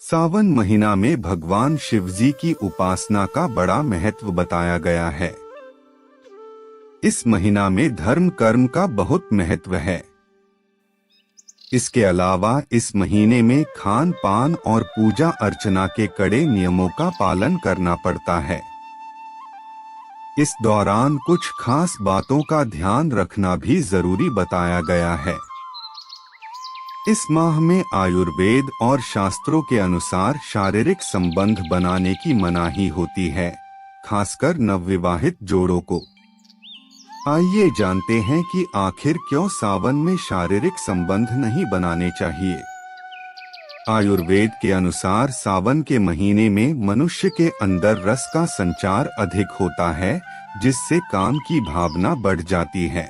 सावन महीना में भगवान शिवजी की उपासना का बड़ा महत्व बताया गया है। इस महीना में धर्म कर्म का बहुत महत्व है। इसके अलावा इस महीने में खान पान और पूजा अर्चना के कड़े नियमों का पालन करना पड़ता है। इस दौरान कुछ खास बातों का ध्यान रखना भी जरूरी बताया गया है। इस माह में आयुर्वेद और शास्त्रों के अनुसार शारीरिक संबंध बनाने की मनाही होती है, खासकर नवविवाहित जोड़ों को। आइए जानते हैं कि आखिर क्यों सावन में शारीरिक संबंध नहीं बनाने चाहिए। आयुर्वेद के अनुसार सावन के महीने में मनुष्य के अंदर रस का संचार अधिक होता है, जिससे काम की भावना बढ़ जाती है।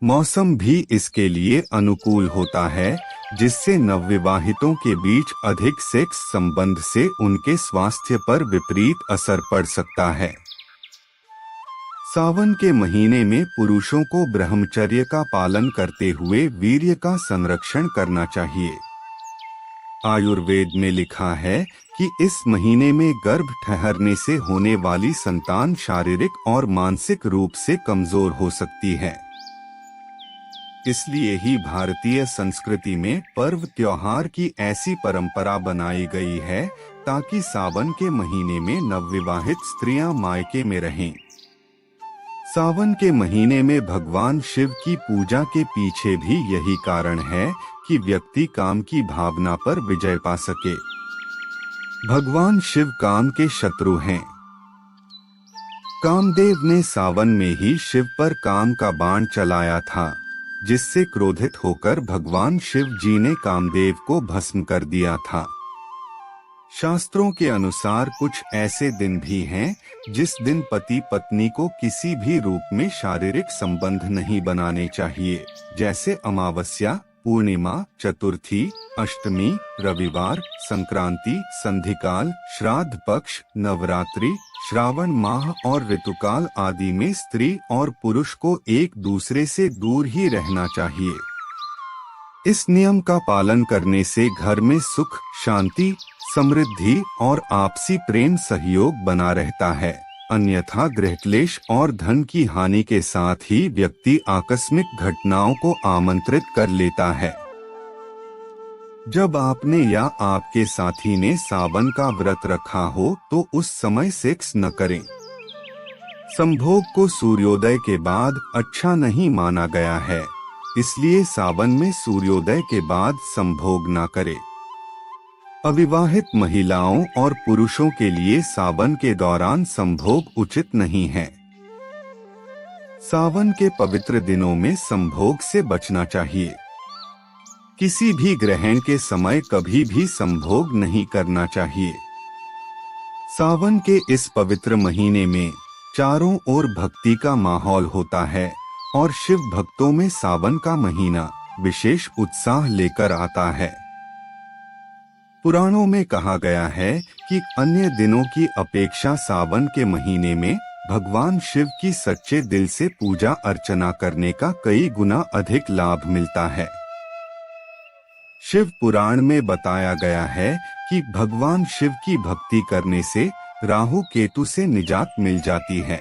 मौसम भी इसके लिए अनुकूल होता है, जिससे नवविवाहितों के बीच अधिक सेक्स संबंध से उनके स्वास्थ्य पर विपरीत असर पड़ सकता है। सावन के महीने में पुरुषों को ब्रह्मचर्य का पालन करते हुए वीर्य का संरक्षण करना चाहिए। आयुर्वेद में लिखा है कि इस महीने में गर्भ ठहरने से होने वाली संतान शारीरिक और मानसिक रूप से कमजोर हो सकती है। इसलिए ही भारतीय संस्कृति में पर्व त्योहार की ऐसी परंपरा बनाई गई है, ताकि सावन के महीने में नवविवाहित स्त्रियां मायके में रहें। सावन के महीने में भगवान शिव की पूजा के पीछे भी यही कारण है कि व्यक्ति काम की भावना पर विजय पा सके। भगवान शिव काम के शत्रु हैं। कामदेव ने सावन में ही शिव पर काम का बाण चलाया था, जिससे क्रोधित होकर भगवान शिव जी ने कामदेव को भस्म कर दिया था। शास्त्रों के अनुसार कुछ ऐसे दिन भी हैं जिस दिन पति पत्नी को किसी भी रूप में शारीरिक संबंध नहीं बनाने चाहिए, जैसे अमावस्या, पूर्णिमा, चतुर्थी, अष्टमी, रविवार, संक्रांति, संधिकाल, श्राद्ध पक्ष, नवरात्रि, श्रावण माह और ऋतुकाल आदि में स्त्री और पुरुष को एक दूसरे से दूर ही रहना चाहिए। इस नियम का पालन करने से घर में सुख, शांति, समृद्धि और आपसी प्रेम सहयोग बना रहता है। अन्यथा गृह क्लेश और धन की हानि के साथ ही व्यक्ति आकस्मिक घटनाओं को आमंत्रित कर लेता है। जब आपने या आपके साथी ने सावन का व्रत रखा हो तो उस समय सेक्स न करें। संभोग को सूर्योदय के बाद अच्छा नहीं माना गया है, इसलिए सावन में सूर्योदय के बाद संभोग न करें। अविवाहित महिलाओं और पुरुषों के लिए सावन के दौरान संभोग उचित नहीं है। सावन के पवित्र दिनों में संभोग से बचना चाहिए। किसी भी ग्रहण के समय कभी भी संभोग नहीं करना चाहिए। सावन के इस पवित्र महीने में चारों ओर भक्ति का माहौल होता है और शिव भक्तों में सावन का महीना विशेष उत्साह लेकर आता है। पुराणों में कहा गया है कि अन्य दिनों की अपेक्षा सावन के महीने में भगवान शिव की सच्चे दिल से पूजा अर्चना करने का कई गुना अधिक लाभ मिलता है। शिव पुराण में बताया गया है कि भगवान शिव की भक्ति करने से राहु केतु से निजात मिल जाती है।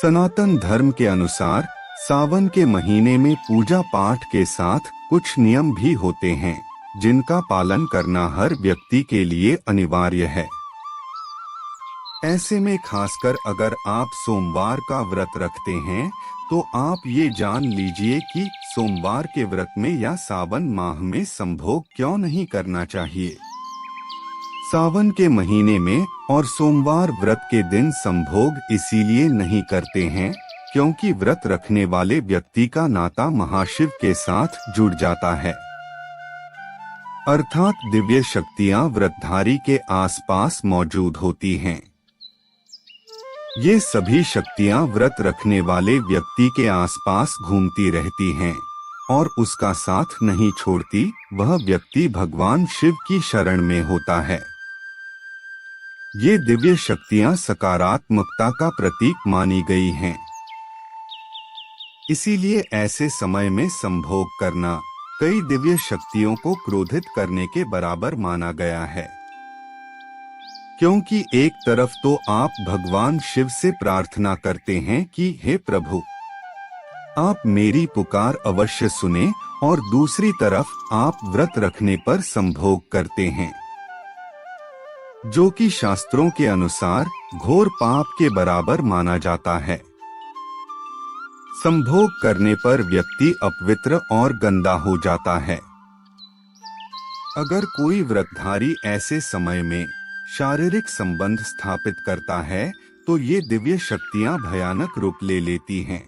सनातन धर्म के अनुसार सावन के महीने में पूजा पाठ के साथ कुछ नियम भी होते हैं, जिनका पालन करना हर व्यक्ति के लिए अनिवार्य है। ऐसे में खासकर अगर आप सोमवार का व्रत रखते हैं तो आप ये जान लीजिए कि सोमवार के व्रत में या सावन माह में संभोग क्यों नहीं करना चाहिए। सावन के महीने में और सोमवार व्रत के दिन संभोग इसीलिए नहीं करते हैं क्योंकि व्रत रखने वाले व्यक्ति का नाता महाशिव के साथ जुड़ जाता है, अर्थात दिव्य शक्तियां व्रतधारी के आसपास मौजूद होती हैं। ये सभी शक्तियां व्रत रखने वाले व्यक्ति के आसपास घूमती रहती हैं और उसका साथ नहीं छोड़ती। वह व्यक्ति भगवान शिव की शरण में होता है। ये दिव्य शक्तियां सकारात्मकता का प्रतीक मानी गई हैं। इसीलिए ऐसे समय में संभोग करना कई दिव्य शक्तियों को क्रोधित करने के बराबर माना गया है, क्योंकि एक तरफ तो आप भगवान शिव से प्रार्थना करते हैं कि हे प्रभु, आप मेरी पुकार अवश्य सुने, और दूसरी तरफ आप व्रत रखने पर संभोग करते हैं, जो कि शास्त्रों के अनुसार घोर पाप के बराबर माना जाता है। संभोग करने पर व्यक्ति अपवित्र और गंदा हो जाता है। अगर कोई व्रतधारी ऐसे समय में शारीरिक संबंध स्थापित करता है तो ये दिव्य शक्तियां भयानक रूप ले लेती हैं।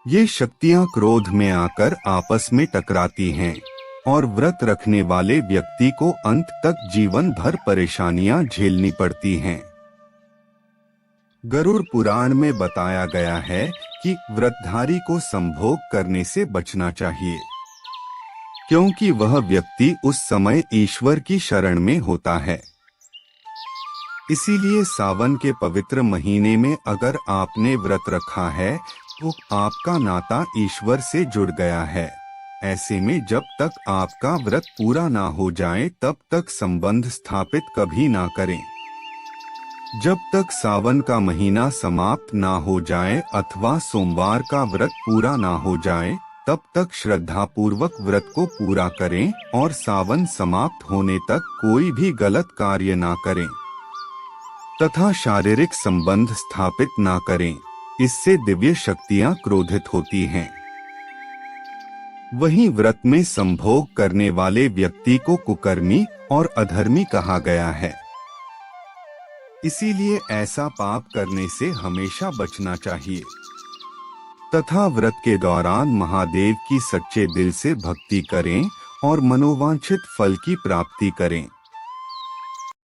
ये शक्तियां क्रोध में आकर आपस में टकराती हैं और व्रत रखने वाले व्यक्ति को अंत तक जीवन भर परेशानियां झेलनी पड़ती हैं। गरुड़ पुराण में बताया गया है कि व्रतधारी को संभोग करने से बचना चाहिए, क्योंकि वह व्यक्ति उस समय ईश्वर की शरण में होता है। इसीलिए सावन के पवित्र महीने में अगर आपने व्रत रखा है तो आपका नाता ईश्वर से जुड़ गया है। ऐसे में जब तक आपका व्रत पूरा ना हो जाए तब तक संबंध स्थापित कभी ना करें। जब तक सावन का महीना समाप्त ना हो जाए अथवा सोमवार का व्रत पूरा ना हो जाए तब तक श्रद्धा पूर्वक व्रत को पूरा करें और सावन समाप्त होने तक कोई भी गलत कार्य ना करें तथा शारीरिक संबंध स्थापित ना करें। इससे दिव्य शक्तियां क्रोधित होती हैं। वहीं व्रत में संभोग करने वाले व्यक्ति को कुकर्मी और अधर्मी कहा गया है। इसीलिए ऐसा पाप करने से हमेशा बचना चाहिए तथा व्रत के दौरान महादेव की सच्चे दिल से भक्ति करें और मनोवांछित फल की प्राप्ति करें।